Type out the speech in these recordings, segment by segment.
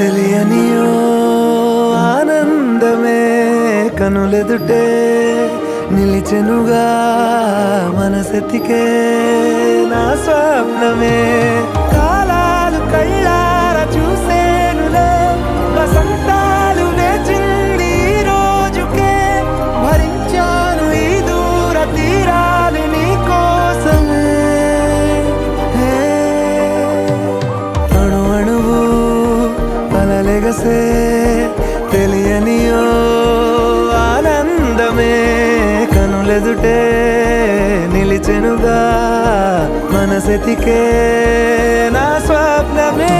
తెలియనియో ఆనందమే కనులెదుటే నిలిచెనుగా మనసెతికే నా స్వప్నమే కాలాలు కళ్ళార చూసేనులే వసంతాలు వేచింది ఈ రోజుకే భరించాను ఈ దూర తీరాలు నీ కోసమే అణు అణువు అలలెగసే తెలియనియో ఆనందమే కనులెదుటే నిలిచెనుగా మనసెతికే నా స్వప్నమే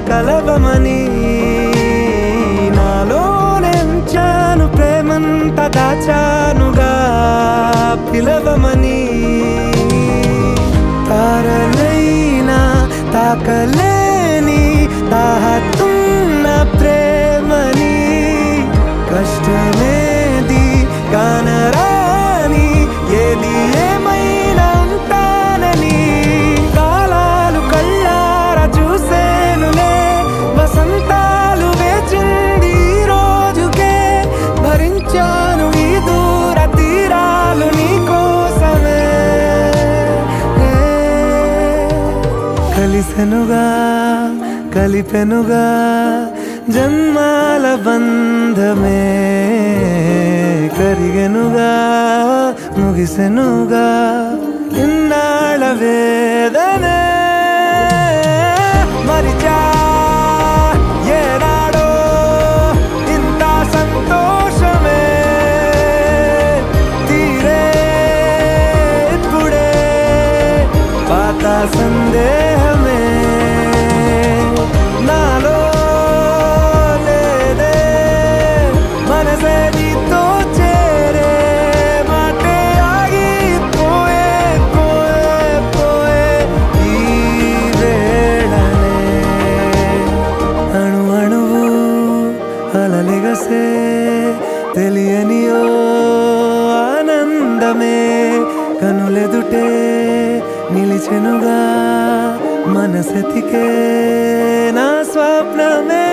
కలవమని నాలోనెంచాను ప్రేమంత దాచానుగా పిలవమని తారలైనా తాకలేని తాహతున్న ప్రేమని కష్టమేది కానరాని ఏది ఏమైనా ఉంటానని కాలాలు కళ్ళార చూసేనులే వసంతాలు వేచింది ఈ రోజుకే భరించాను ఈ దూర తీరాలు నీ కోసమే కలిసెనుగా కలిపెనుగా జన్మాల బంధమే కరిగెనుగా ముగిసెనుగా ఇన్నాళ్ళ వేదనే మరిచా ఏనాడో ఇంత సంతోషమే తీరే ఇప్పుడే పాత సందేహమే నాలో లేదే మనసే నీతో చేరే మాటే ఆగిపోయే పోయే పోయే ఈ వేళనే అణు అణువు అలలెగసే తెలియనియో ఆనందమే కనులెదుటే నిలిచెనుగా మనసెతికే నా స్వప్నమే